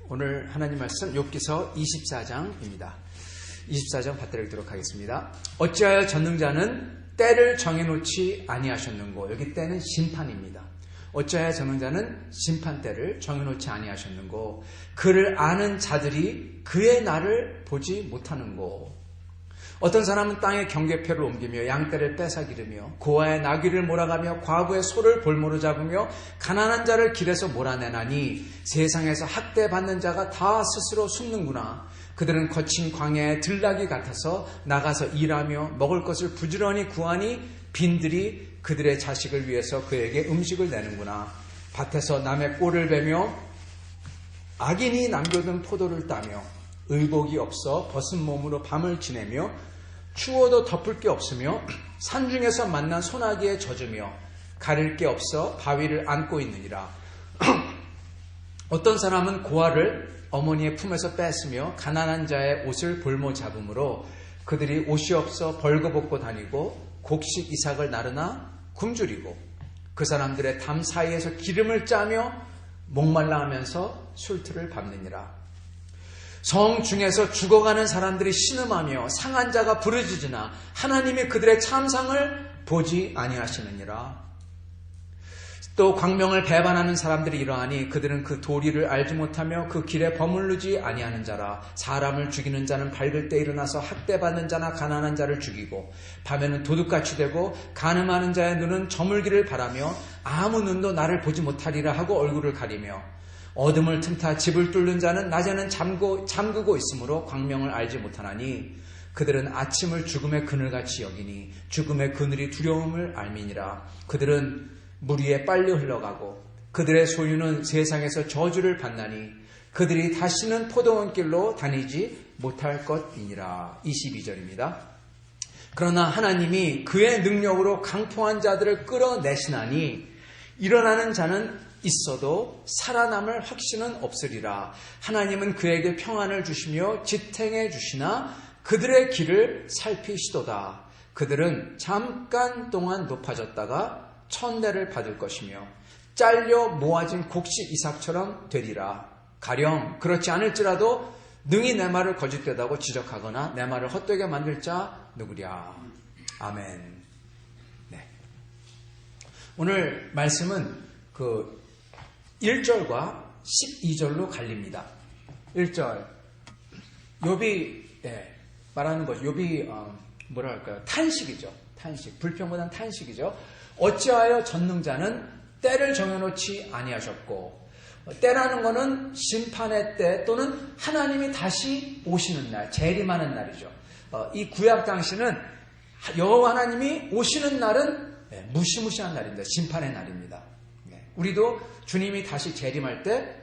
오늘 하나님 말씀 욥기서 24장입니다. 24장 받들어 읽도록 하겠습니다. 어찌하여 전능자는 때를 정해놓지 아니하셨는고. 여기 때는 심판입니다. 어찌하여 전능자는 심판때를 정해놓지 아니하셨는고. 그를 아는 자들이 그의 날을 보지 못하는고. 어떤 사람은 땅에 경계표를 옮기며 양떼를 뺏어기르며 고아의 나귀를 몰아가며 과부의 소를 볼모로 잡으며 가난한 자를 길에서 몰아내나니 세상에서 학대받는 자가 다 스스로 숨는구나. 그들은 거친 광야의 들나귀 같아서 나가서 일하며 먹을 것을 부지런히 구하니 빈들이 그들의 자식을 위해서 그에게 음식을 내는구나. 밭에서 남의 꼴을 베며 악인이 남겨둔 포도를 따며 의복이 없어 벗은 몸으로 밤을 지내며 추워도 덮을 게 없으며 산중에서 만난 소나기에 젖으며 가릴 게 없어 바위를 안고 있느니라. 어떤 사람은 고아를 어머니의 품에서 뺐으며 가난한 자의 옷을 볼모 잡음으로 그들이 옷이 없어 벌거벗고 다니고 곡식 이삭을 나르나 굶주리고 그 사람들의 담 사이에서 기름을 짜며 목말라 하면서 술틀을 밟느니라. 성 중에서 죽어가는 사람들이 신음하며 상한 자가 부르짖으나 하나님이 그들의 참상을 보지 아니하시느니라. 또 광명을 배반하는 사람들이 이러하니 그들은 그 도리를 알지 못하며 그 길에 버무르지 아니하는 자라. 사람을 죽이는 자는 밝을 때 일어나서 학대받는 자나 가난한 자를 죽이고 밤에는 도둑같이 되고 간음하는 자의 눈은 저물기를 바라며 아무 눈도 나를 보지 못하리라 하고 얼굴을 가리며 어둠을 틈타 집을 뚫는 자는 낮에는 잠그고 있으므로 광명을 알지 못하나니 그들은 아침을 죽음의 그늘같이 여기니 죽음의 그늘이 두려움을 알미니라. 그들은 물 위에 빨리 흘러가고 그들의 소유는 세상에서 저주를 받나니 그들이 다시는 포도원 길로 다니지 못할 것이니라. 22절입니다. 그러나 하나님이 그의 능력으로 강포한 자들을 끌어내시나니 일어나는 자는 있어도 살아남을 확신은 없으리라. 하나님은 그에게 평안을 주시며 지탱해 주시나 그들의 길을 살피시도다. 그들은 잠깐 동안 높아졌다가 천대를 받을 것이며 잘려 모아진 곡식 이삭처럼 되리라. 가령 그렇지 않을지라도 능히 내 말을 거짓되다고 지적하거나 내 말을 헛되게 만들 자 누구랴. 아멘. 네. 오늘 말씀은 그 1절과 12절로 갈립니다. 1절 욥이 말하는 거죠. 욥이 뭐라 할까요? 탄식이죠. 탄식. 불평보다는 탄식이죠. 어찌하여 전능자는 때를 정해놓지 아니하셨고, 때라는 것은 심판의 때 또는 하나님이 다시 오시는 날, 재림하는 날이죠. 이 구약 당시는 여호와 하나님이 오시는 날은 무시무시한 날입니다. 심판의 날입니다. 우리도 주님이 다시 재림할 때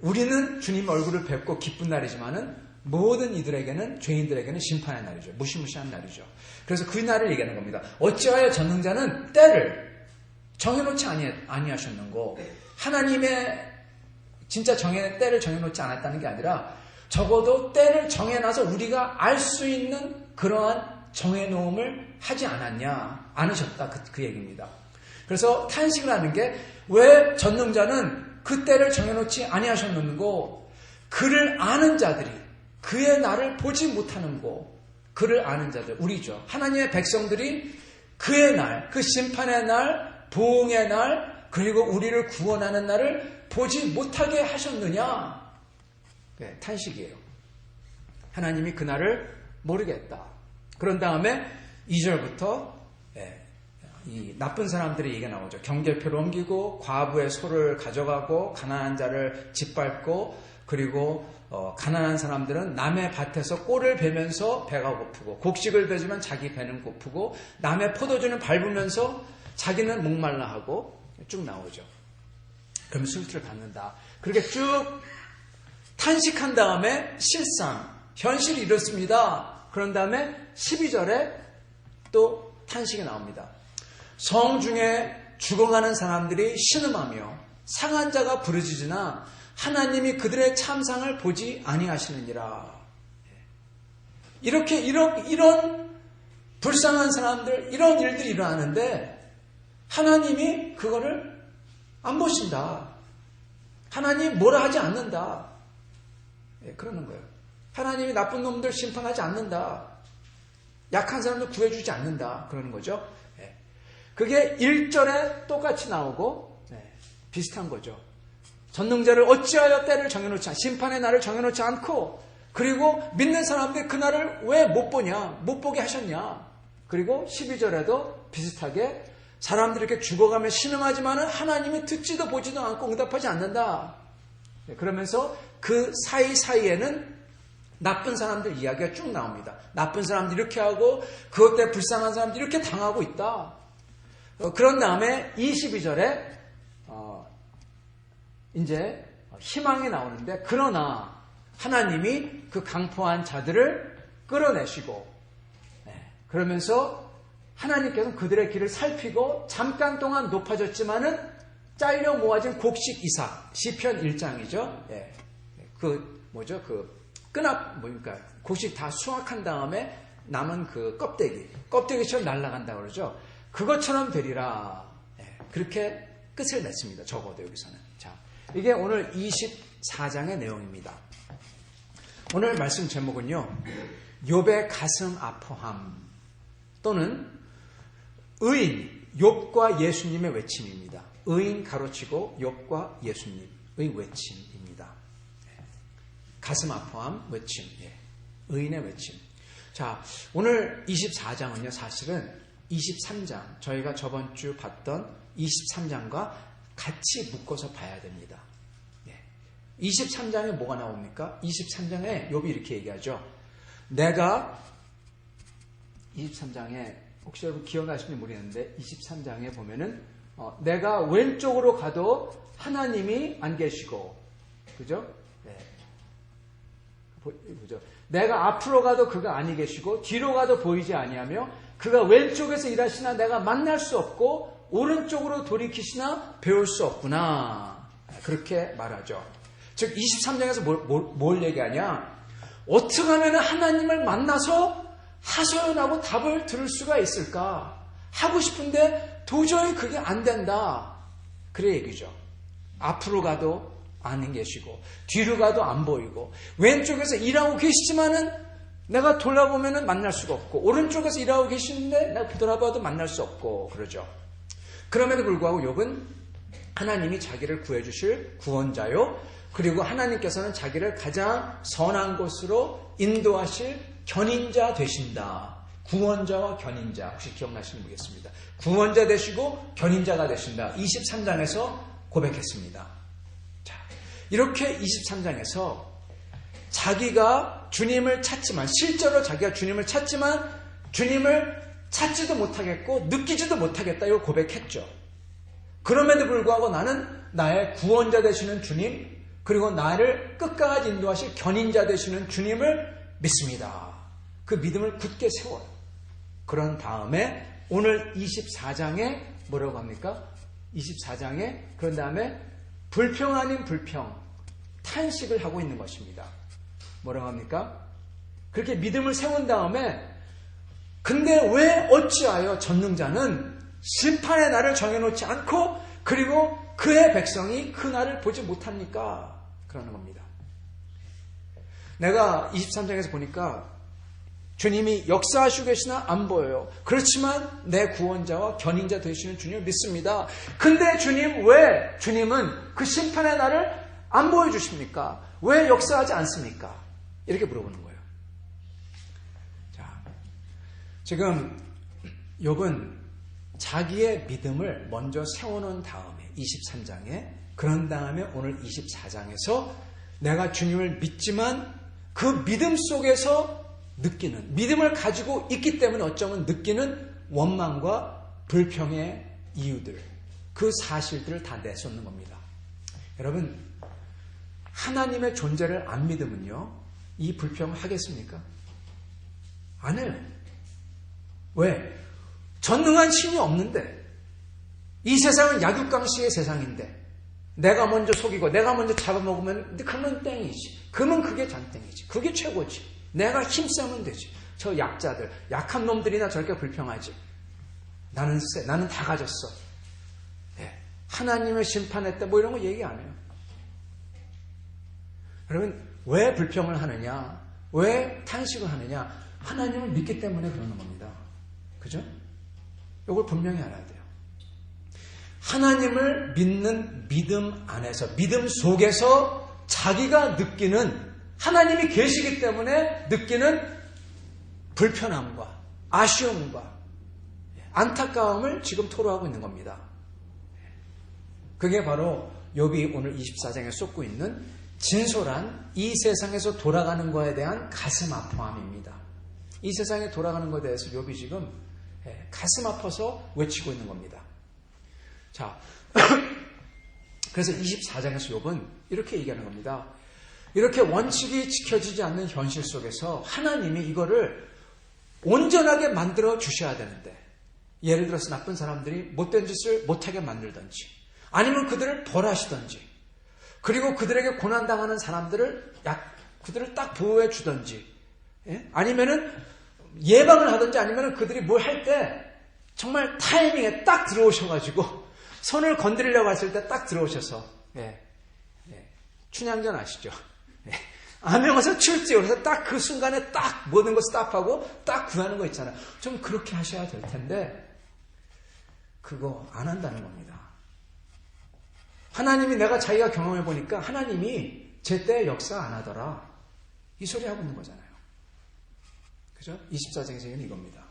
우리는 주님 얼굴을 뵙고 기쁜 날이지만은 모든 이들에게는, 죄인들에게는 심판의 날이죠. 무시무시한 날이죠. 그래서 그 날을 얘기하는 겁니다. 어찌하여 전능자는 때를 정해놓지 아니하셨는고, 하나님의 진짜 때를 정해놓지 않았다는 게 아니라 적어도 때를 정해놔서 우리가 알 수 있는 그러한 정해놓음을 하지 않으셨다. 그 얘기입니다. 그래서 탄식을 하는 게, 왜 전능자는 그 때를 정해놓지 아니하셨는고, 그를 아는 자들이 그의 날을 보지 못하는고, 그를 아는 자들, 우리죠. 하나님의 백성들이 그의 날, 그 심판의 날, 보응의 날, 그리고 우리를 구원하는 날을 보지 못하게 하셨느냐? 네, 탄식이에요. 하나님이 그 날을 모르겠다. 그런 다음에 2절부터 이 나쁜 사람들의 얘기가 나오죠. 경계표를 옮기고 과부의 소를 가져가고 가난한 자를 짓밟고, 그리고 가난한 사람들은 남의 밭에서 꼴을 베면서 배가 고프고, 곡식을 베지만 자기 배는 고프고, 남의 포도주는 밟으면서 자기는 목말라 하고, 쭉 나오죠. 그럼 술투를 받는다. 그렇게 쭉 탄식한 다음에 실상, 현실이 이렇습니다. 그런 다음에 12절에 또 탄식이 나옵니다. 성 중에 죽어가는 사람들이 신음하며 상한 자가 부르짖으나 하나님이 그들의 참상을 보지 아니하시느니라. 이런 불쌍한 사람들, 이런 일들이 일어나는데 하나님이 그거를 안 보신다. 하나님 뭐라 하지 않는다. 그러는 거예요. 하나님이 나쁜 놈들 심판하지 않는다. 약한 사람들 구해주지 않는다. 그러는 거죠. 그게 1절에 똑같이 나오고 비슷한 거죠. 전능자를 어찌하여 때를 정해놓지 심판의 날을 정해놓지 않고, 그리고 믿는 사람들이 그 날을 왜 못 보냐, 못 보게 하셨냐. 그리고 12절에도 비슷하게 사람들이 이렇게 죽어가며 신음하지만은 하나님이 듣지도 보지도 않고 응답하지 않는다. 그러면서 그 사이사이에는 나쁜 사람들 이야기가 쭉 나옵니다. 나쁜 사람들 이렇게 하고 그것 때문에 불쌍한 사람들 이렇게 당하고 있다. 그런 다음에 22절에 이제 희망이 나오는데, 그러나 하나님이 그 강포한 자들을 끌어내시고, 그러면서 하나님께서는 그들의 길을 살피고 잠깐 동안 높아졌지만은 잘려 모아진 곡식 이삭, 시편 1장이죠. 그러니까 곡식 다 수확한 다음에 남은 그 껍데기처럼 날아간다 그러죠. 그것처럼 되리라. 그렇게 끝을 맺습니다. 적어도 여기서는. 자, 이게 오늘 24장의 내용입니다. 오늘 말씀 제목은요, 욥의 가슴 아파함 또는 의인, 욥과 예수님의 외침입니다. 의인 가로치고 욥과 예수님의 외침입니다. 가슴 아파함, 외침, 의인의 외침. 자, 오늘 24장은요, 사실은 23장, 저희가 저번 주 봤던 23장과 같이 묶어서 봐야 됩니다. 23장에 뭐가 나옵니까? 23장에 욥이 이렇게 얘기하죠. 내가 23장에 혹시 여러분 기억나시는지 모르겠는데 23장에 보면은 내가 왼쪽으로 가도 하나님이 안 계시고, 그죠? 보죠. 내가 앞으로 가도 그가 아니 계시고 뒤로 가도 보이지 아니하며 그가 왼쪽에서 일하시나 내가 만날 수 없고 오른쪽으로 돌이키시나 배울 수 없구나. 그렇게 말하죠. 즉 23장에서 뭘 얘기하냐? 어떻게 하면 하나님을 만나서 하소연하고 답을 들을 수가 있을까? 하고 싶은데 도저히 그게 안 된다. 그래 얘기죠. 앞으로 가도 안 계시고 뒤로 가도 안 보이고 왼쪽에서 일하고 계시지만은 내가 돌아보면은 만날 수가 없고 오른쪽에서 일하고 계시는데 내가 돌아봐도 만날 수 없고 그러죠. 그럼에도 불구하고 욥은 하나님이 자기를 구해주실 구원자요. 그리고 하나님께서는 자기를 가장 선한 곳으로 인도하실 견인자 되신다. 구원자와 견인자. 혹시 기억나시는 분 있겠습니다. 구원자 되시고 견인자가 되신다. 23장에서 고백했습니다. 자, 이렇게 23장에서 자기가 주님을 찾지만 실제로 자기가 주님을 찾지만 주님을 찾지도 못하겠고 느끼지도 못하겠다. 이걸 고백했죠. 그럼에도 불구하고 나는 나의 구원자 되시는 주님 그리고 나를 끝까지 인도하실 견인자 되시는 주님을 믿습니다. 그 믿음을 굳게 세워요. 그런 다음에 오늘 24장에 뭐라고 합니까? 24장에 그런 다음에 불평 아닌 불평 탄식을 하고 있는 것입니다. 뭐라고 합니까? 그렇게 믿음을 세운 다음에 근데 왜 어찌하여 전능자는 심판의 날을 정해놓지 않고 그리고 그의 백성이 그 날을 보지 못합니까? 그러는 겁니다. 내가 23장에서 보니까 주님이 역사하시고 계시나 안 보여요. 그렇지만 내 구원자와 견인자 되시는 주님을 믿습니다. 근데 주님은 그 심판의 날을 안 보여주십니까? 왜 역사하지 않습니까? 이렇게 물어보는 거예요. 자, 지금 욥은 자기의 믿음을 먼저 세워놓은 다음에 23장에 그런 다음에 오늘 24장에서 내가 주님을 믿지만 그 믿음 속에서 느끼는 믿음을 가지고 있기 때문에 어쩌면 느끼는 원망과 불평의 이유들 그 사실들을 다 내쏟는 겁니다. 여러분 하나님의 존재를 안 믿으면요 이 불평을 하겠습니까? 안 해요. 왜? 전능한 신이 없는데 이 세상은 약육강식의 세상인데 내가 먼저 속이고 내가 먼저 잡아먹으면 그러면 땡이지. 그러면 그게 장땡이지. 그게 최고지. 내가 힘쓰면 되지. 저 약자들, 약한 놈들이나 저렇게 불평하지. 나는 쎄. 나는 다 가졌어. 네. 하나님의 심판했다. 뭐 이런 거 얘기 안 해요. 여러분 왜 불평을 하느냐? 왜 탄식을 하느냐? 하나님을 믿기 때문에 그러는 겁니다. 그죠? 이걸 분명히 알아야 돼요. 하나님을 믿는 믿음 안에서, 믿음 속에서 자기가 느끼는 하나님이 계시기 때문에 느끼는 불편함과 아쉬움과 안타까움을 지금 토로하고 있는 겁니다. 그게 바로 욥이 오늘 24장에 쏟고 있는 진솔한 이 세상에서 돌아가는 것에 대한 가슴 아파함입니다. 이 세상에 돌아가는 것에 대해서 욥이 지금 가슴 아파서 외치고 있는 겁니다. 자, 그래서 24장에서 욥은 이렇게 얘기하는 겁니다. 이렇게 원칙이 지켜지지 않는 현실 속에서 하나님이 이거를 온전하게 만들어 주셔야 되는데 예를 들어서 나쁜 사람들이 못된 짓을 못하게 만들든지 아니면 그들을 벌하시든지 그리고 그들에게 고난당하는 사람들을 그들을 딱 보호해 주든지 아니면은 예방을 하든지 아니면은 그들이 뭘 할 때 정말 타이밍에 딱 들어오셔가지고 손을 건드리려고 했을 때 딱 들어오셔서 춘향전 아시죠? 암행어사 출제 그래서 딱 그 순간에 딱 모든 걸 스탑하고 딱 구하는 거 있잖아요. 좀 그렇게 하셔야 될 텐데 그거 안 한다는 겁니다. 하나님이 내가 자기가 경험해 보니까 하나님이 제때 역사 안 하더라. 이 소리 하고 있는 거잖아요. 그죠? 24장에서 이겁니다.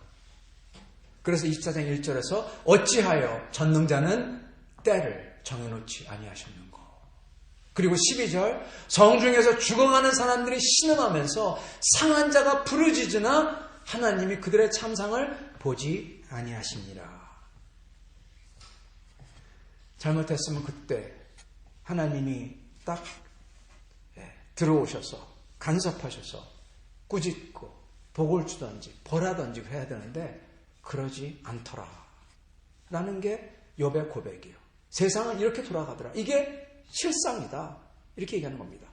그래서 24장 1절에서 어찌하여 전능자는 때를 정해놓지 아니하셨는고. 그리고 12절 성중에서 죽어가는 사람들이 신음하면서 상한 자가 부르짖으나 하나님이 그들의 참상을 보지 아니하시니라. 잘못했으면 그때 하나님이 딱 들어오셔서 간섭하셔서 꾸짖고 복을 주든지 벌하든지 해야 되는데 그러지 않더라 라는 게 욥의 고백이에요. 세상은 이렇게 돌아가더라. 이게 실상이다. 이렇게 얘기하는 겁니다.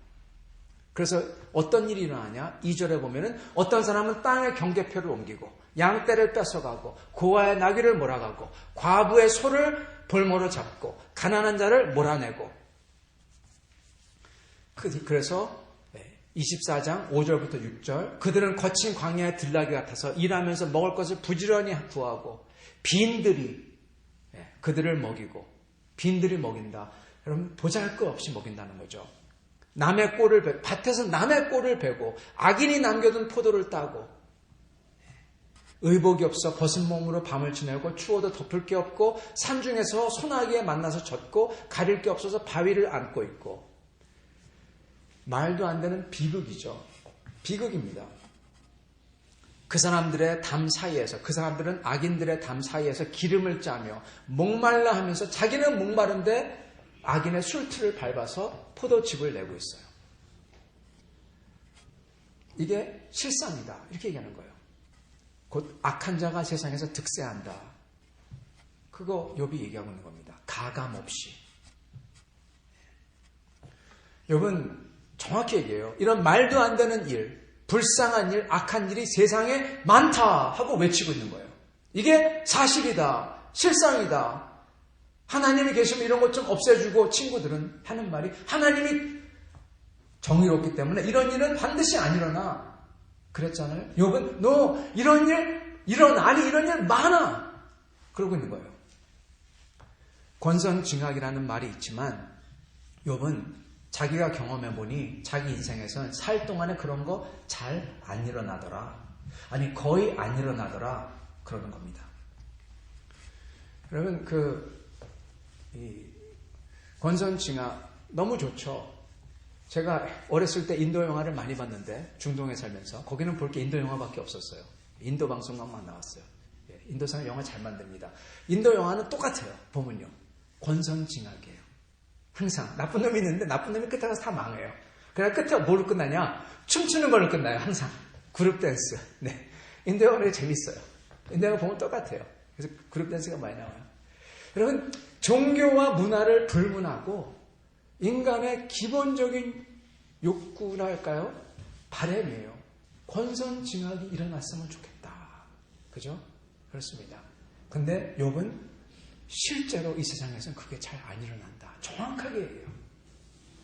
그래서 어떤 일이 일어나냐? 2절에 보면은 어떤 사람은 땅의 경계표를 옮기고 양떼를 뺏어가고 고아의 나귀를 몰아가고 과부의 소를 볼모로 잡고 가난한 자를 몰아내고, 그래서 24장 5절부터 6절, 그들은 거친 광야의 들나귀 같아서 일하면서 먹을 것을 부지런히 구하고 빈들이 그들을 먹이고, 빈들이 먹인다. 여러분, 보잘것없이 먹인다는 거죠. 남의 꼴을 밭에서 남의 꼴을 베고 악인이 남겨둔 포도를 따고, 의복이 없어 벗은 몸으로 밤을 지내고 추워도 덮을 게 없고 산중에서 소나기에 만나서 젖고 가릴 게 없어서 바위를 안고 있고. 말도 안 되는 비극이죠. 비극입니다. 그 사람들의 담 사이에서, 그 사람들은 악인들의 담 사이에서 기름을 짜며 목말라 하면서 자기는 목마른데 악인의 술틀을 밟아서 포도즙을 내고 있어요. 이게 실상이다. 이렇게 얘기하는 거예요. 곧 악한 자가 세상에서 득세한다. 그거 욥이 얘기하고 있는 겁니다. 가감없이. 욥은 정확히 얘기해요. 이런 말도 안 되는 일, 불쌍한 일, 악한 일이 세상에 많다 하고 외치고 있는 거예요. 이게 사실이다. 실상이다. 하나님이 계시면 이런 것 좀 없애주고, 친구들은 하는 말이 하나님이 정의롭기 때문에 이런 일은 반드시 안 일어나. 그랬잖아요. 욥은 너 이런 일 일어나니 이런 일 많아. 그러고 있는 거예요. 권선징악이라는 말이 있지만 욥은 자기가 경험해 보니 자기 인생에서는 살 동안에 그런 거 잘 안 일어나더라. 아니 거의 안 일어나더라. 그러는 겁니다. 여러분 이 권선징악 너무 좋죠. 제가 어렸을 때 인도 영화를 많이 봤는데, 중동에 살면서 거기는 볼 게 인도 영화밖에 없었어요. 인도 방송만 나왔어요. 인도 사람 영화 잘 만듭니다. 인도 영화는 똑같아요. 보면요, 권선징악이에요. 항상 나쁜 놈이 있는데 나쁜 놈이 끝에 가서 다 망해요. 그래야 끝에 뭐로 끝나냐? 춤추는 걸로 끝나요. 항상 그룹 댄스. 네, 인도 영화는 재밌어요. 인도 영화 보면 똑같아요. 그래서 그룹 댄스가 많이 나와요. 여러분, 종교와 문화를 불문하고 인간의 기본적인 욕구랄까요? 바람이에요. 권선징악이 일어났으면 좋겠다. 그죠? 그렇습니다. 근데 욥은 실제로 이 세상에서는 그게 잘 안 일어난다. 정확하게 얘기해요.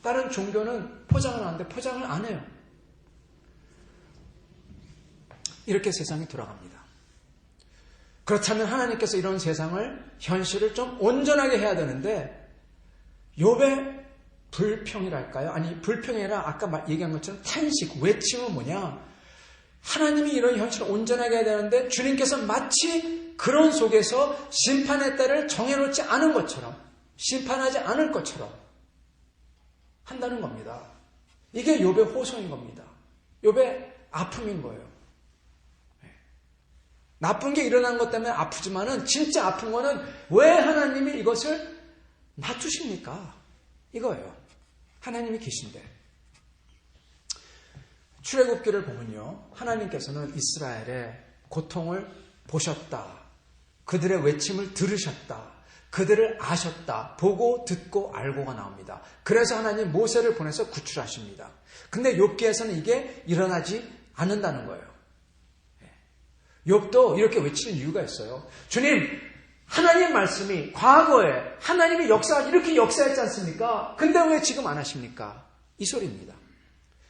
다른 종교는 포장을 하는데 포장을 안 해요. 이렇게 세상이 돌아갑니다. 그렇다면 하나님께서 이런 세상을, 현실을 좀 온전하게 해야 되는데, 욥의 불평이랄까요? 아니, 불평이 아니라 아까 얘기한 것처럼 탄식, 외침은 뭐냐? 하나님이 이런 현실을 온전하게 해야 되는데 주님께서 마치 그런 속에서 심판의 때를 정해놓지 않은 것처럼, 심판하지 않을 것처럼 한다는 겁니다. 이게 욥의 호소인 겁니다. 욥의 아픔인 거예요. 나쁜 게 일어난 것 때문에 아프지만은 진짜 아픈 거는 왜 하나님이 이것을 놔두십니까? 이거예요. 하나님이 계신데. 출애굽기를 보면요, 하나님께서는 이스라엘의 고통을 보셨다. 그들의 외침을 들으셨다. 그들을 아셨다. 보고 듣고 알고가 나옵니다. 그래서 하나님 모세를 보내서 구출하십니다. 근데 욥기에서는 이게 일어나지 않는다는 거예요. 욥도 이렇게 외치는 이유가 있어요. 주님, 하나님 말씀이 과거에 하나님이 이렇게 역사했지 않습니까? 근데 왜 지금 안 하십니까? 이 소리입니다.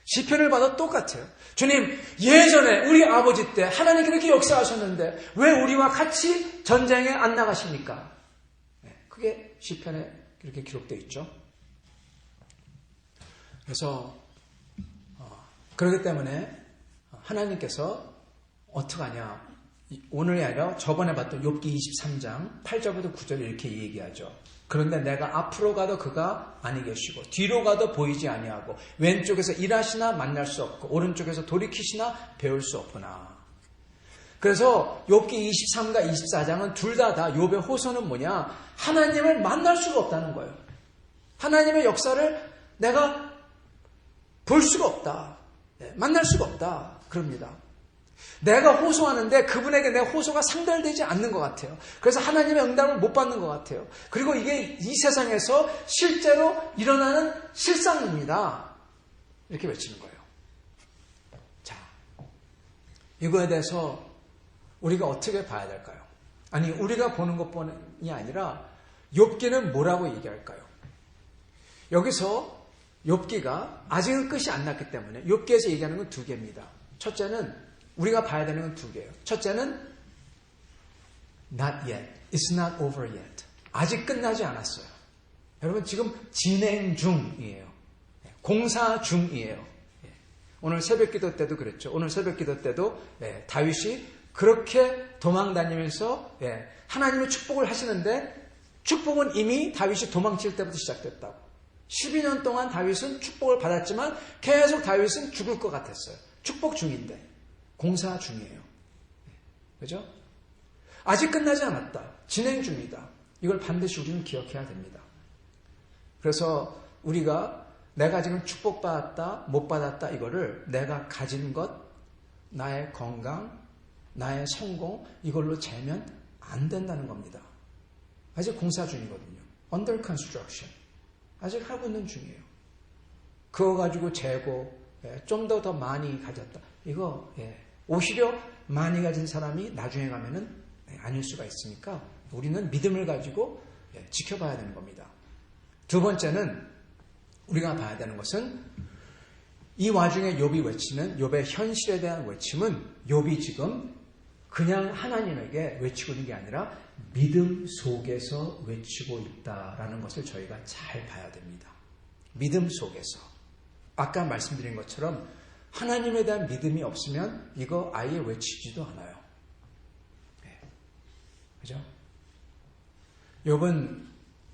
시편을 봐도 똑같아요. 주님, 예전에 우리 아버지 때 하나님 그렇게 역사하셨는데 왜 우리와 같이 전쟁에 안 나가십니까? 그게 시편에 이렇게 기록되어 있죠. 그래서 그렇기 때문에 하나님께서 어떡하냐, 오늘이 아니라 저번에 봤던 욥기 23장 8절부터 9절에 이렇게 얘기하죠. 그런데 내가 앞으로 가도 그가 아니 계시고 뒤로 가도 보이지 아니하고 왼쪽에서 일하시나 만날 수 없고 오른쪽에서 돌이키시나 배울 수 없구나. 그래서 욥기 23과 24장은 둘 다 욥의 호소는 뭐냐? 하나님을 만날 수가 없다는 거예요. 하나님의 역사를 내가 볼 수가 없다. 만날 수가 없다. 그럽니다. 내가 호소하는데 그분에게 내 호소가 상달되지 않는 것 같아요. 그래서 하나님의 응답을 못 받는 것 같아요. 그리고 이게 이 세상에서 실제로 일어나는 실상입니다. 이렇게 외치는 거예요. 자, 이거에 대해서 우리가 어떻게 봐야 될까요? 아니, 우리가 보는 것뿐이 아니라 욥기는 뭐라고 얘기할까요? 여기서 욥기가 아직은 끝이 안 났기 때문에 욥기에서 얘기하는 건 두 개입니다. 첫째는 우리가 봐야 되는 건 두 개예요. 첫째는 not yet. It's not over yet. 아직 끝나지 않았어요. 여러분 지금 진행 중이에요. 공사 중이에요. 오늘 새벽기도 때도 그랬죠. 오늘 새벽기도 때도 다윗이 그렇게 도망다니면서 하나님의 축복을 하시는데 축복은 이미 다윗이 도망칠 때부터 시작됐다고. 12년 동안 다윗은 축복을 받았지만 계속 다윗은 죽을 것 같았어요. 축복 중인데 공사 중이에요. 그죠? 아직 끝나지 않았다. 진행 중이다. 이걸 반드시 우리는 기억해야 됩니다. 그래서 우리가 내가 지금 축복받았다, 못 받았다 이거를 내가 가진 것, 나의 건강, 나의 성공 이걸로 재면 안 된다는 겁니다. 아직 공사 중이거든요. Under construction. 아직 하고 있는 중이에요. 그거 가지고 재고 좀 더 많이 가졌다. 이거 오히려 많이 가진 사람이 나중에 가면은 아닐 수가 있으니까 우리는 믿음을 가지고 지켜봐야 되는 겁니다. 두 번째는 우리가 봐야 되는 것은 이 와중에 욥이 외치는 욥의 현실에 대한 외침은 욥이 지금 그냥 하나님에게 외치고 있는 게 아니라 믿음 속에서 외치고 있다라는 것을 저희가 잘 봐야 됩니다. 믿음 속에서. 아까 말씀드린 것처럼 하나님에 대한 믿음이 없으면 이거 아예 외치지도 않아요. 그죠? 욥은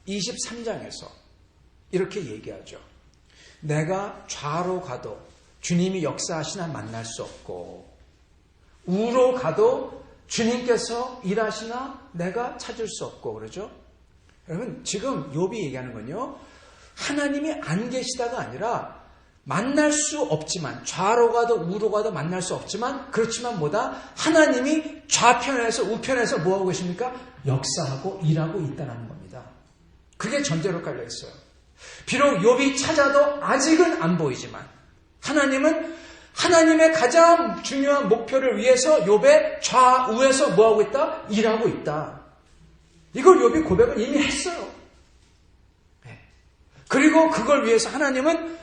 23장에서 이렇게 얘기하죠. 내가 좌로 가도 주님이 역사하시나 만날 수 없고 우로 가도 주님께서 일하시나 내가 찾을 수 없고 그러죠. 여러분 지금 욥이 얘기하는 건요. 하나님이 안 계시다가 아니라 만날 수 없지만 좌로 가도 우로 가도 만날 수 없지만 그렇지만 뭐다? 하나님이 좌편에서 우편에서 뭐하고 계십니까? 역사하고 일하고 있다는 겁니다. 그게 전제로 깔려 있어요. 비록 욥이 찾아도 아직은 안 보이지만 하나님은 하나님의 가장 중요한 목표를 위해서 욥의 좌우에서 뭐하고 있다? 일하고 있다. 이걸 욥이 고백을 이미 했어요. 그리고 그걸 위해서 하나님은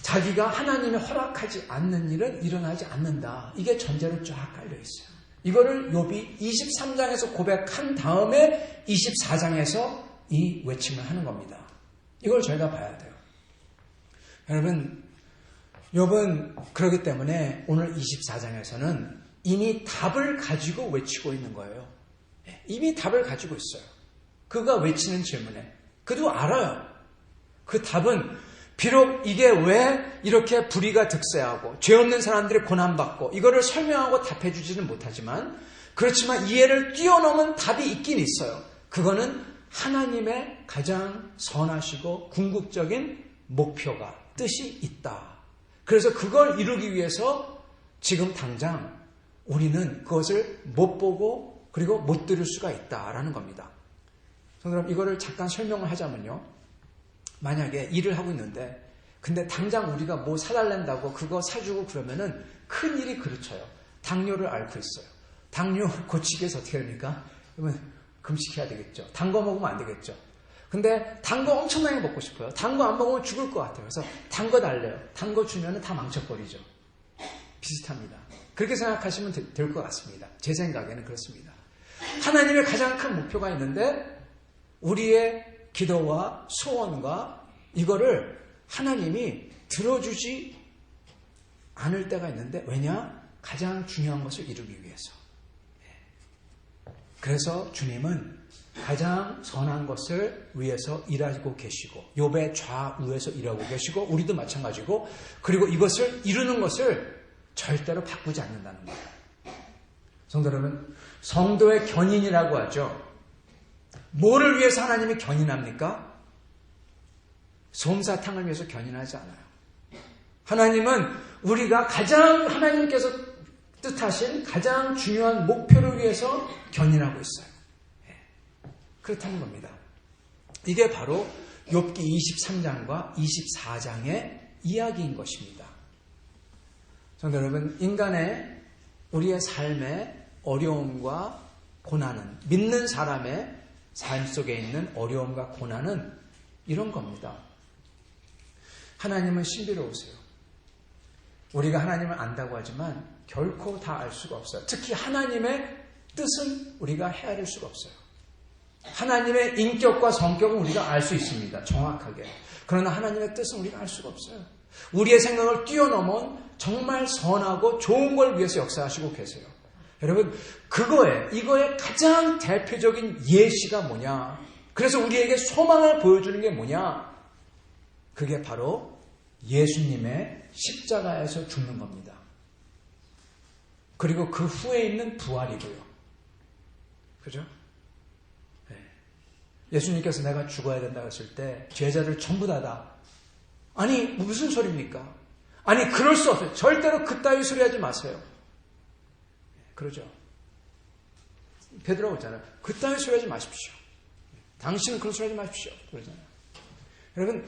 자기가 하나님이 허락하지 않는 일은 일어나지 않는다. 이게 전제로 쫙 깔려 있어요. 이거를 욥이 23장에서 고백한 다음에 24장에서 이 외침을 하는 겁니다. 이걸 저희가 봐야 돼요. 여러분, 욥은 그렇기 때문에 오늘 24장에서는 이미 답을 가지고 외치고 있는 거예요. 이미 답을 가지고 있어요. 그가 외치는 질문에. 그도 알아요. 그 답은 비록 이게 왜 이렇게 불의가 득세하고 죄 없는 사람들이 고난받고 이거를 설명하고 답해주지는 못하지만 그렇지만 이해를 뛰어넘은 답이 있긴 있어요. 그거는 하나님의 가장 선하시고 궁극적인 목표가 뜻이 있다. 그래서 그걸 이루기 위해서 지금 당장 우리는 그것을 못 보고 그리고 못 들을 수가 있다라는 겁니다. 그럼 이거를 잠깐 설명을 하자면요. 만약에 일을 하고 있는데 근데 당장 우리가 뭐 사달란다고 그거 사주고 그러면은 큰일이 그르쳐요. 당뇨를 앓고 있어요. 당뇨 고치기 위해서 어떻게 합니까? 그러면 금식해야 되겠죠. 단 거 먹으면 안 되겠죠. 근데 단 거 엄청나게 먹고 싶어요. 단 거 안 먹으면 죽을 것 같아요. 그래서 단 거 달래요. 단 거 주면은 다 망쳐버리죠. 비슷합니다. 그렇게 생각하시면 될 것 같습니다. 제 생각에는 그렇습니다. 하나님의 가장 큰 목표가 있는데 우리의 기도와 소원과 이거를 하나님이 들어주지 않을 때가 있는데 왜냐? 가장 중요한 것을 이루기 위해서. 그래서 주님은 가장 선한 것을 위해서 일하고 계시고 욥의 좌우에서 일하고 계시고 우리도 마찬가지고 그리고 이것을 이루는 것을 절대로 바꾸지 않는다는 거예요. 성도 여러분, 성도의 견인이라고 하죠. 뭐를 위해서 하나님이 견인합니까? 솜사탕을 위해서 견인하지 않아요. 하나님은 우리가 가장 하나님께서 뜻하신 가장 중요한 목표를 위해서 견인하고 있어요. 그렇다는 겁니다. 이게 바로 욥기 23장과 24장의 이야기인 것입니다. 성도 여러분, 인간의 우리의 삶의 어려움과 고난은, 믿는 사람의 삶 속에 있는 어려움과 고난은 이런 겁니다. 하나님은 신비로우세요. 우리가 하나님을 안다고 하지만 결코 다 알 수가 없어요. 특히 하나님의 뜻은 우리가 헤아릴 수가 없어요. 하나님의 인격과 성격은 우리가 알 수 있습니다. 정확하게. 그러나 하나님의 뜻은 우리가 알 수가 없어요. 우리의 생각을 뛰어넘은 정말 선하고 좋은 걸 위해서 역사하시고 계세요. 여러분, 이거의 가장 대표적인 예시가 뭐냐? 그래서 우리에게 소망을 보여주는 게 뭐냐? 그게 바로 예수님의 십자가에서 죽는 겁니다. 그리고 그 후에 있는 부활이고요. 그죠? 네. 예수님께서 내가 죽어야 된다고 했을 때 제자들 전부 다 아니 무슨 소리입니까? 아니 그럴 수 없어요. 절대로 그따위 소리 하지 마세요. 그러죠. 베드로가 있잖아요. 그따위 소리 하지 마십시오. 당신은 그런 소리 하지 마십시오. 그러잖아요. 여러분,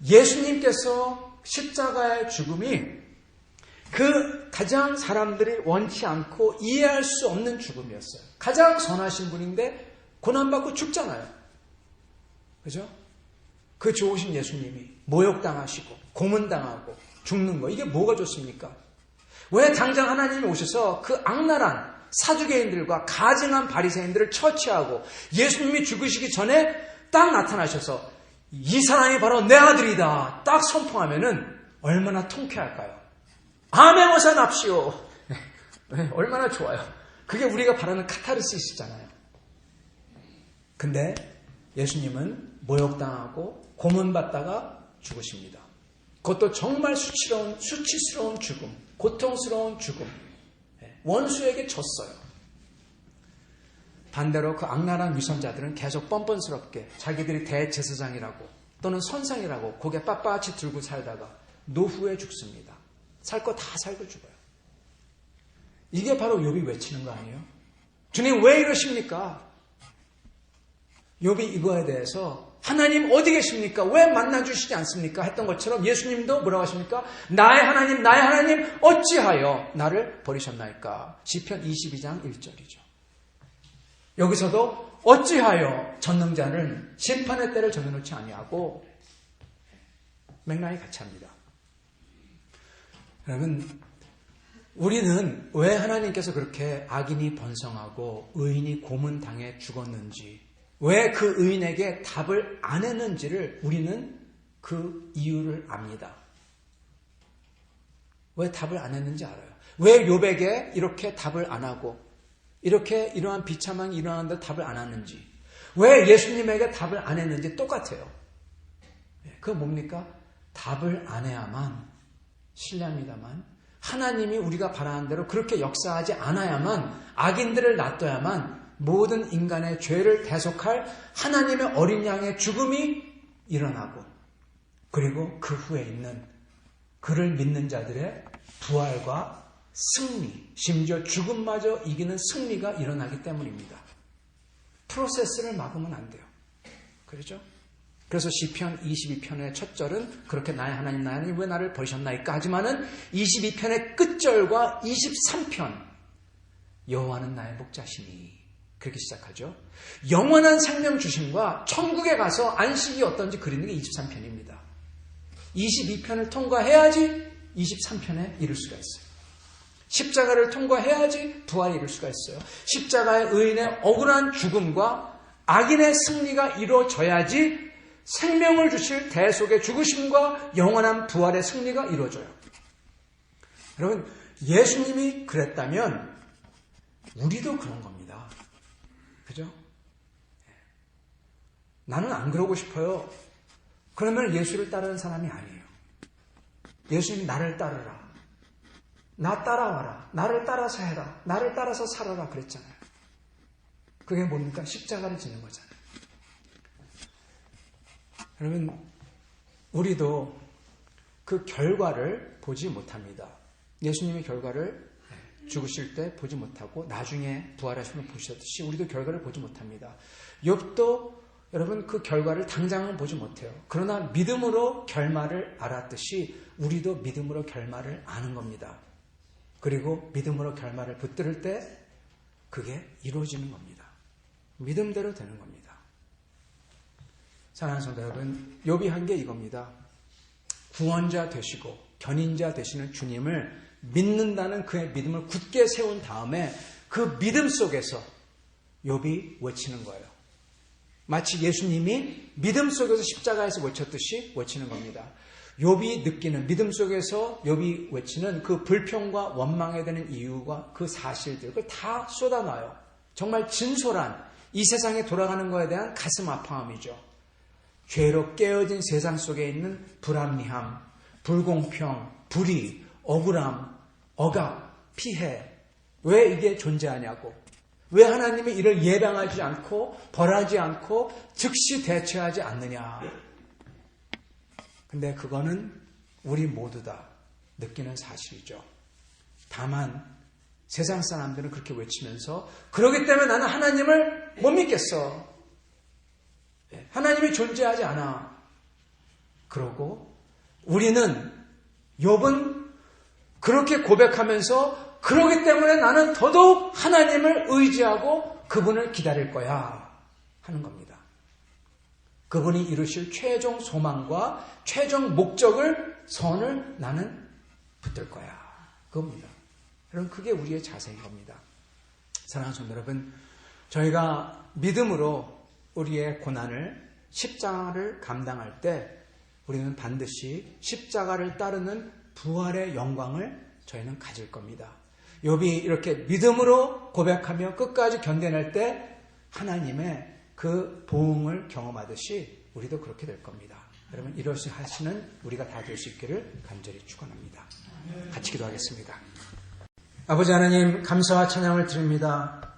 예수님께서 십자가의 죽음이 그 가장 사람들이 원치 않고 이해할 수 없는 죽음이었어요. 가장 선하신 분인데 고난받고 죽잖아요. 그죠? 그 좋으신 예수님이 모욕당하시고 고문당하고 죽는 거, 이게 뭐가 좋습니까? 왜 당장 하나님이 오셔서 그 악랄한 사두개인들과 가증한 바리새인들을 처치하고 예수님이 죽으시기 전에 딱 나타나셔서 이 사람이 바로 내 아들이다 딱 선포하면은 얼마나 통쾌할까요? 아멘 어서 납시오. 얼마나 좋아요. 그게 우리가 바라는 카타르시스잖아요. 근데 예수님은 모욕당하고 고문받다가 죽으십니다. 그것도 정말 수치스러운 죽음, 고통스러운 죽음. 원수에게 졌어요. 반대로 그 악랄한 위선자들은 계속 뻔뻔스럽게 자기들이 대제사장이라고 또는 선상이라고 고개 빳빳이 들고 살다가 노후에 죽습니다. 살 거 다 살고 죽어요. 이게 바로 욥이 외치는 거 아니에요? 주님 왜 이러십니까? 욥이 이거에 대해서 하나님 어디 계십니까? 왜 만나주시지 않습니까? 했던 것처럼 예수님도 뭐라고 하십니까? 나의 하나님 어찌하여 나를 버리셨나이까? 시편 22장 1절이죠. 여기서도 어찌하여 전능자는 심판의 때를 정해놓지 아니하고 맥락이 같이 합니다. 여러분, 우리는 왜 하나님께서 그렇게 악인이 번성하고 의인이 고문당해 죽었는지, 왜 그 의인에게 답을 안 했는지를 우리는 그 이유를 압니다. 왜 답을 안 했는지 알아요. 왜 욥에게 이렇게 답을 안 하고 이렇게 이러한 비참함이 일어나는데 답을 안 하는지, 왜 예수님에게 답을 안 했는지 똑같아요. 그건 뭡니까? 답을 안 해야만, 실례합니다만, 하나님이 우리가 바라는 대로 그렇게 역사하지 않아야만, 악인들을 놔둬야만 모든 인간의 죄를 대속할 하나님의 어린 양의 죽음이 일어나고, 그리고 그 후에 있는 그를 믿는 자들의 부활과 승리, 심지어 죽음마저 이기는 승리가 일어나기 때문입니다. 프로세스를 막으면 안 돼요. 그렇죠? 그래서 시편 22편의 첫 절은 그렇게 나의 하나님 왜 나를 버리셨나이까 하지만은 22편의 끝절과 23편 여호와는 나의 목자시니 그렇게 시작하죠. 영원한 생명 주심과 천국에 가서 안식이 어떤지 그리는 게 23편입니다. 22편을 통과해야지 23편에 이룰 수가 있어요. 십자가를 통과해야지 부활에 이룰 수가 있어요. 십자가의 의인의 억울한 죽음과 악인의 승리가 이루어져야지 생명을 주실 대속의 죽으심과 영원한 부활의 승리가 이루어져요. 여러분, 예수님이 그랬다면 우리도 그런 겁니다. 그죠? 나는 안 그러고 싶어요. 그러면 예수를 따르는 사람이 아니에요. 예수님이 나를 따르라. 나 따라와라. 나를 따라서 해라. 나를 따라서 살아라 그랬잖아요. 그게 뭡니까? 십자가를 지는 거잖아요. 여러분, 우리도 그 결과를 보지 못합니다. 예수님의 결과를 죽으실 때 보지 못하고 나중에 부활하시면 보셨듯이 우리도 결과를 보지 못합니다. 욥도 여러분 그 결과를 당장은 보지 못해요. 그러나 믿음으로 결말을 알았듯이 우리도 믿음으로 결말을 아는 겁니다. 그리고 믿음으로 결말을 붙들을 때 그게 이루어지는 겁니다. 믿음대로 되는 겁니다. 사랑하는 성도 여러분, 욥이 한 게 이겁니다. 구원자 되시고 견인자 되시는 주님을 믿는다는 그의 믿음을 굳게 세운 다음에 그 믿음 속에서 욥이 외치는 거예요. 마치 예수님이 믿음 속에서 십자가에서 외쳤듯이 외치는 겁니다. 욥이 느끼는 믿음 속에서 욥이 외치는 그 불평과 원망에 되는 이유가 그 사실들 그걸 다 쏟아놔요. 정말 진솔한 이 세상에 돌아가는 것에 대한 가슴 아파함이죠. 죄로 깨어진 세상 속에 있는 불합리함, 불공평, 불의, 억울함, 억압, 피해. 왜 이게 존재하냐고. 왜 하나님이 이를 예방하지 않고 벌하지 않고 즉시 대처하지 않느냐. 근데 그거는 우리 모두 다 느끼는 사실이죠. 다만 세상 사람들은 그렇게 외치면서 그러기 때문에 나는 하나님을 못 믿겠어. 하나님이 존재하지 않아. 그러고 우리는 욥은 그렇게 고백하면서 그러기 때문에 나는 더더욱 하나님을 의지하고 그분을 기다릴 거야 하는 겁니다. 그분이 이루실 최종 소망과 최종 목적을 선을 나는 붙들 거야. 그겁니다. 여러분 그게 우리의 자세인 겁니다. 사랑하는 성도 여러분, 저희가 믿음으로 우리의 고난을 십자가를 감당할 때 우리는 반드시 십자가를 따르는 부활의 영광을 저희는 가질 겁니다. 욥이 이렇게 믿음으로 고백하며 끝까지 견뎌낼 때 하나님의 그 보응을 경험하듯이 우리도 그렇게 될 겁니다. 여러분 이러시 하시는 우리가 다 될 수 있기를 간절히 축원합니다. 같이 기도하겠습니다. 아버지 하나님 감사와 찬양을 드립니다.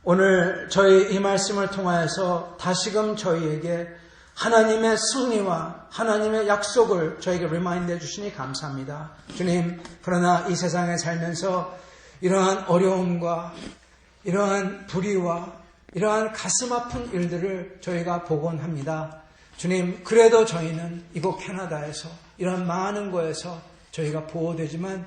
오늘 저희 이 말씀을 통하여서 다시금 저희에게 하나님의 승리와 하나님의 약속을 저에게 리마인드 해주시니 감사합니다. 주님, 그러나 이 세상에 살면서 이러한 어려움과 이러한 불의와 이러한 가슴 아픈 일들을 저희가 보곤 합니다. 주님, 그래도 저희는 이곳 캐나다에서 이런 많은 거에서 저희가 보호되지만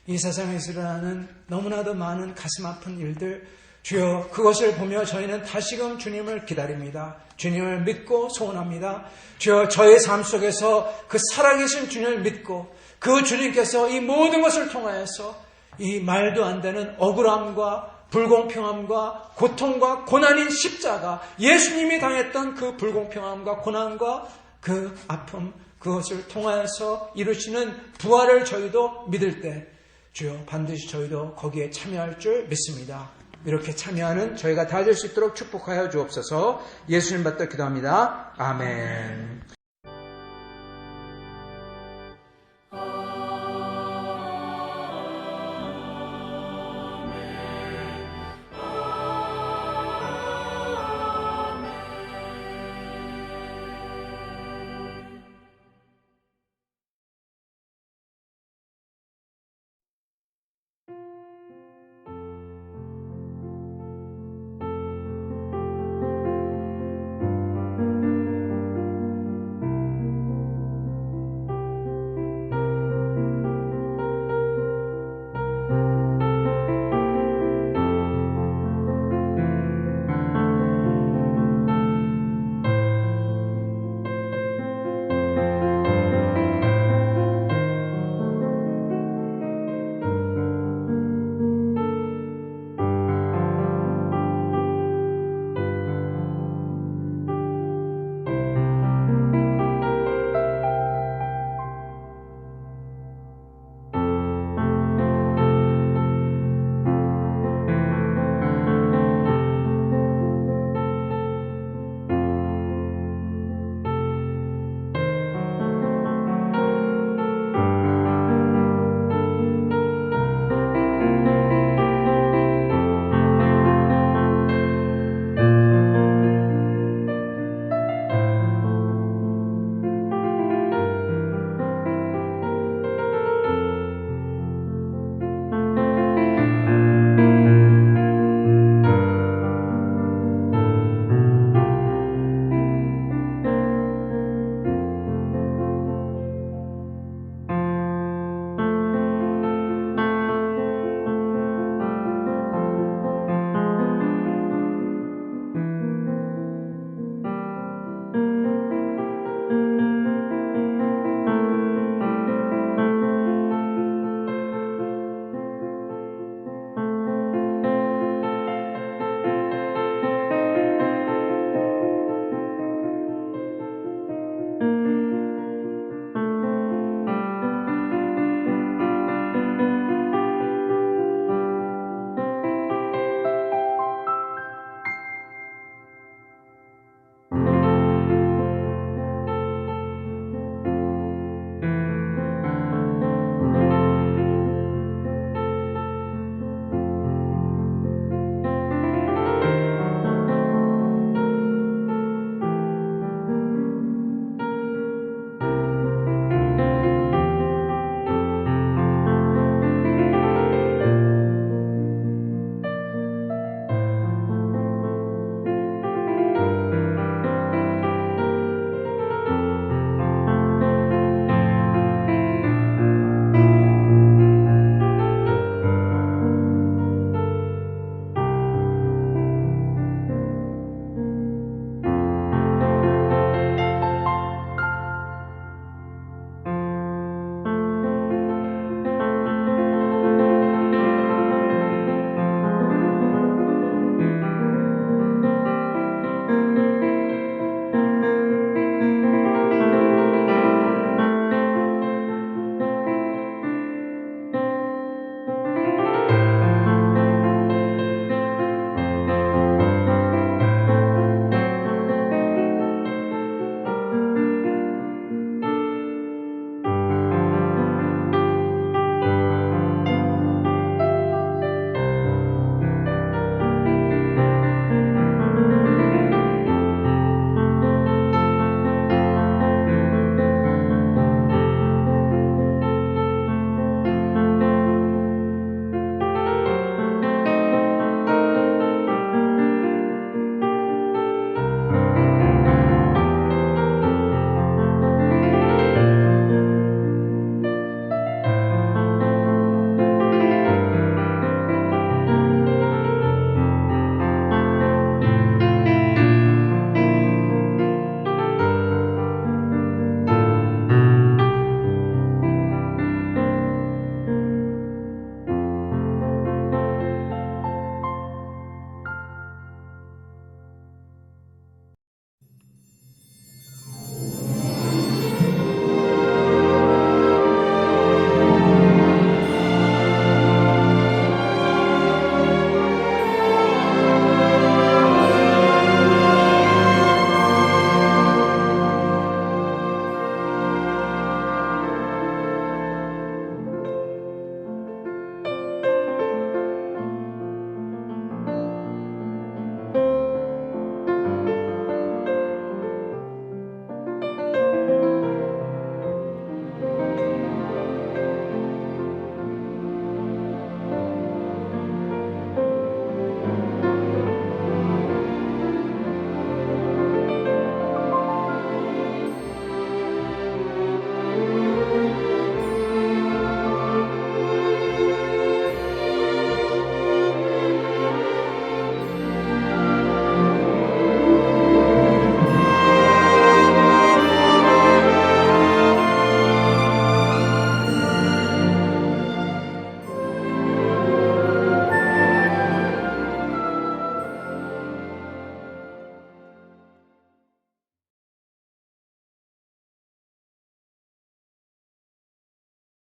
이 세상에서 일어나는 너무나도 많은 가슴 아픈 일들, 주여 그것을 보며 저희는 다시금 주님을 기다립니다. 주님을 믿고 소원합니다. 주여 저의 삶 속에서 그 살아계신 주님을 믿고 그 주님께서 이 모든 것을 통하여서 이 말도 안 되는 억울함과 불공평함과 고통과 고난인 십자가, 예수님이 당했던 그 불공평함과 고난과 그 아픔, 그것을 통하여서 이루시는 부활을 저희도 믿을 때 주여 반드시 저희도 거기에 참여할 줄 믿습니다. 이렇게 참여하는 저희가 다 될 수 있도록 축복하여 주옵소서. 예수님 받들어 기도합니다. 아멘.